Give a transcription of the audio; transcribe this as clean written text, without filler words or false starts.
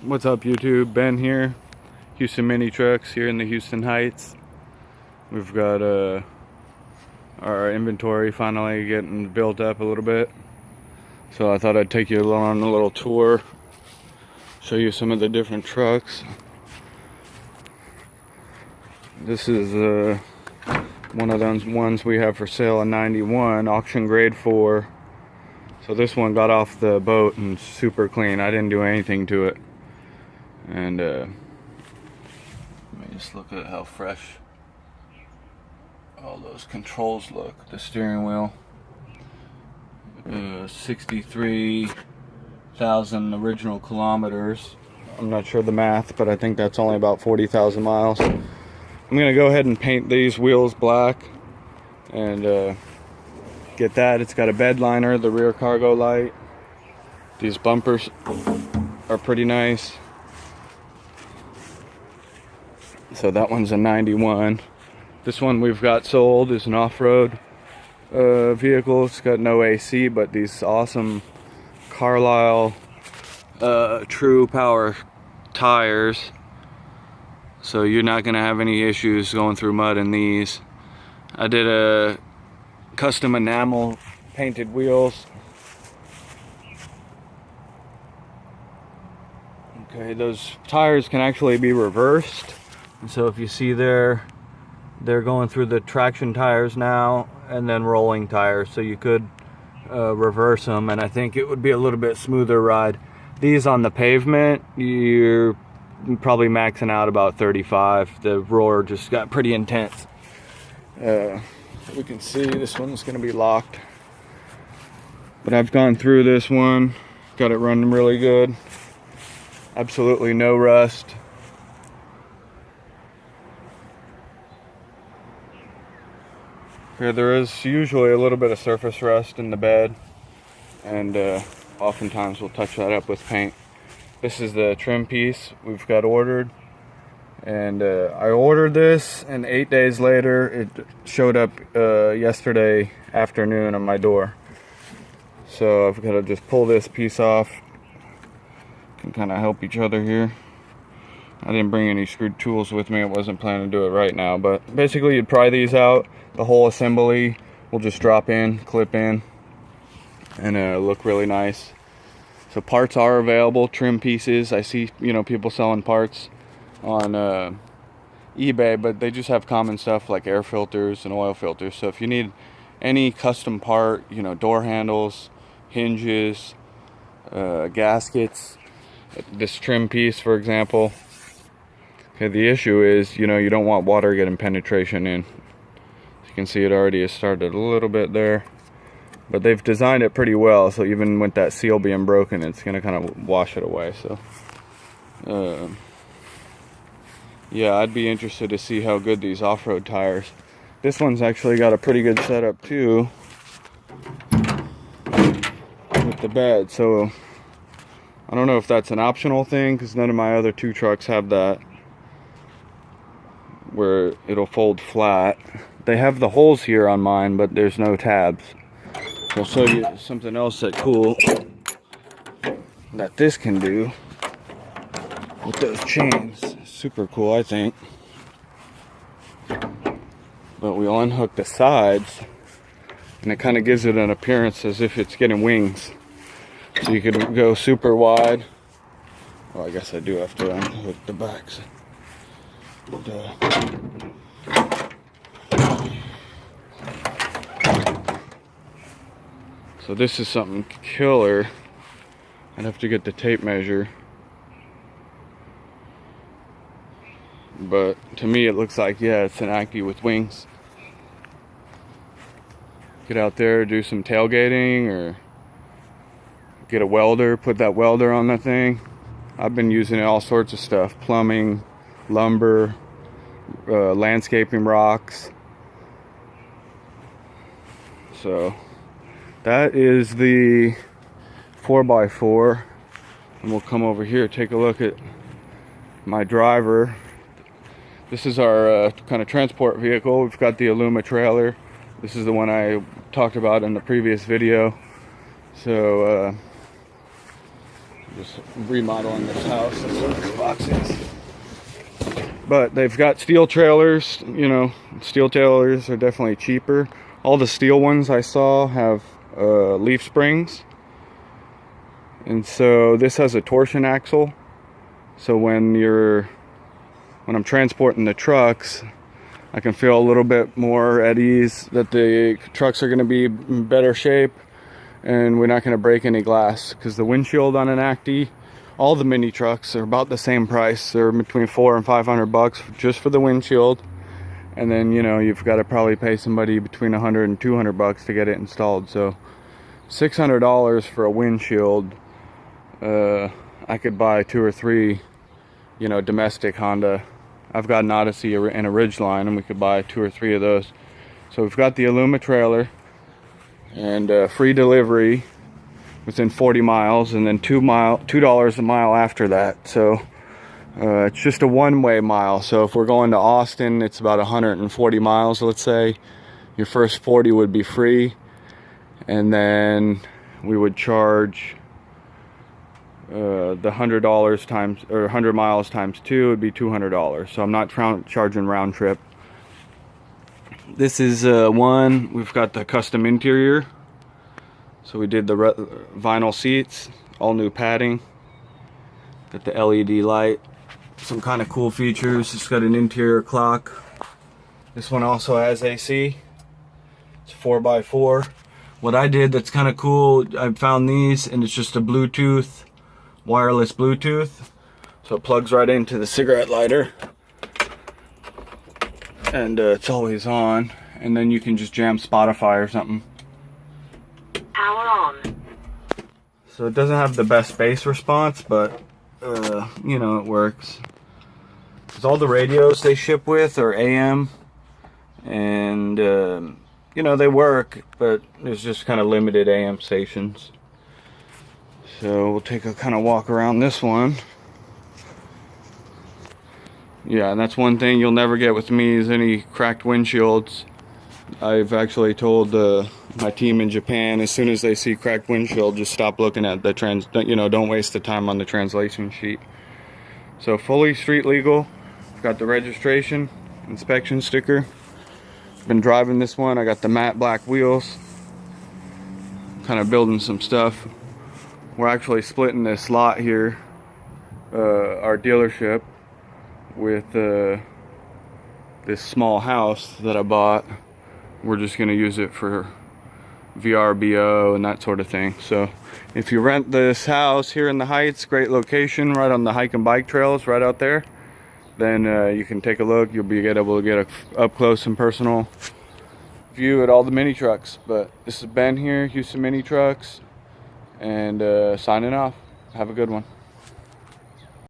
What's up, YouTube? Ben here, Houston Mini Trucks here in the Houston Heights. We've got our inventory finally getting built up a little bit, so I thought I'd take you on a little tour, show you some of the different trucks. This is one of those ones we have for sale in '91, auction grade 4. So this one got off the boat and super clean. I didn't do anything to it. And let me just look at how fresh all those controls look. The steering wheel, 63,000 original kilometers. I'm not sure the math, but I think that's only about 40,000 miles. I'm gonna go ahead and paint these wheels black and get that. It's got a bed liner, the rear cargo light. These bumpers are pretty nice. So that one's a '91. This one we've got sold is an off-road vehicle. It's got no AC, but these awesome Carlisle True Power tires. So you're not gonna have any issues going through mud in these. I did a custom enamel painted wheels. Okay, those tires can actually be reversed. And so if you see there, they're going through the traction tires now and then rolling tires. So you could reverse them, and I think it would be a little bit smoother ride. These on the pavement, you're probably maxing out about 35. The roar just got pretty intense. We can see this one's going to be locked. But I've gone through this one, got it running really good. Absolutely no rust. Here, there is usually a little bit of surface rust in the bed, and oftentimes we'll touch that up with paint. This is the trim piece we've got ordered, and I ordered this, and 8 days later it showed up yesterday afternoon on my door. So I've got to just pull this piece off. Can kind of help each other here. I didn't bring any screwed tools with me. I wasn't planning to do it right now, but basically you'd pry these out. The whole assembly will just drop in, clip in, and look really nice. So parts are available, trim pieces. I see, people selling parts on eBay, but they just have common stuff like air filters and oil filters. So if you need any custom part, door handles, hinges, gaskets, this trim piece, for example. Okay, the issue is, you don't want water getting penetration in. You can see it already has started a little bit there, but they've designed it pretty well, so even with that seal being broken, it's going to kind of wash it away. So yeah, I'd be interested to see how good these off-road tires. This one's actually got a pretty good setup too with the bed, so I don't know if that's an optional thing, because none of my other two trucks have that, where it'll fold flat. They have the holes here on mine, but there's no tabs. I'll show you something else that's cool that this can do with those chains. Super cool, I think. But we'll unhook the sides, and it kind of gives it an appearance as if it's getting wings. So you could go super wide. Well, I guess I do have to unhook the backs. So this is something killer. I'd have to get the tape measure. But to me it looks like, yeah, it's an Ackie with wings. Get out there, do some tailgating, or get a welder, put that welder on the thing. I've been using all sorts of stuff. Plumbing, lumber, landscaping rocks. So that is the 4x4. And we'll come over here, take a look at my driver. This is our kind of transport vehicle. We've got the Aluma trailer. This is the one I talked about in the previous video. So Just remodeling this house. That's what this box is. But they've got steel trailers. You know, steel trailers are definitely cheaper. All the steel ones I saw have leaf springs. And so this has a torsion axle. So when I'm transporting the trucks, I can feel a little bit more at ease that the trucks are going to be in better shape and we're not going to break any glass, because the windshield on an Acti, all the mini trucks are about the same price. They're between $400 and $500 just for the windshield, and then, you know, you've got to probably pay somebody between $100 and $200 to get it installed. So $600 for a windshield. I could buy 2 or 3, you know, domestic Honda. I've got an Odyssey and a Ridgeline, and we could buy 2 or 3 of those. So we've got the Illuma trailer and free delivery within 40 miles, and then $2 a mile after that. So it's just a one-way mile. So if we're going to Austin, it's about 140 miles, let's say. Your first 40 would be free, and then we would charge the $100 times, or 100 miles times 2 would be $200. So I'm not charging round trip. This is one. We've got the custom interior. So we did the vinyl seats, all new padding. Got the LED light, some kind of cool features. It's got an interior clock. This one also has AC. It's 4x4. What I did that's kind of cool, I found these, and it's just a Bluetooth, wireless Bluetooth. So it plugs right into the cigarette lighter, and it's always on. And then you can just jam Spotify or something. Power on. So it doesn't have the best bass response, but you know, it works. Because all the radios they ship with are AM, and you know, they work, but there's just kind of limited AM stations. So we'll take a kind of walk around this one. Yeah, and that's one thing you'll never get with me, is any cracked windshields. I've actually told my team in Japan, as soon as they see cracked windshield, just stop looking at the don't waste the time on the translation sheet. So fully street legal. Got the registration, inspection sticker. Been driving this one. I got the matte black wheels. Kind of building some stuff. We're actually splitting this lot here, our dealership, with this small house that I bought. We're just going to use it for VRBO and that sort of thing. So if you rent this house here in the Heights, great location, right on the hike and bike trails right out there, then you can take a look. You'll be able to get a up close and personal view at all the mini trucks. But this is Ben here, Houston Mini Trucks, and signing off. Have a good one.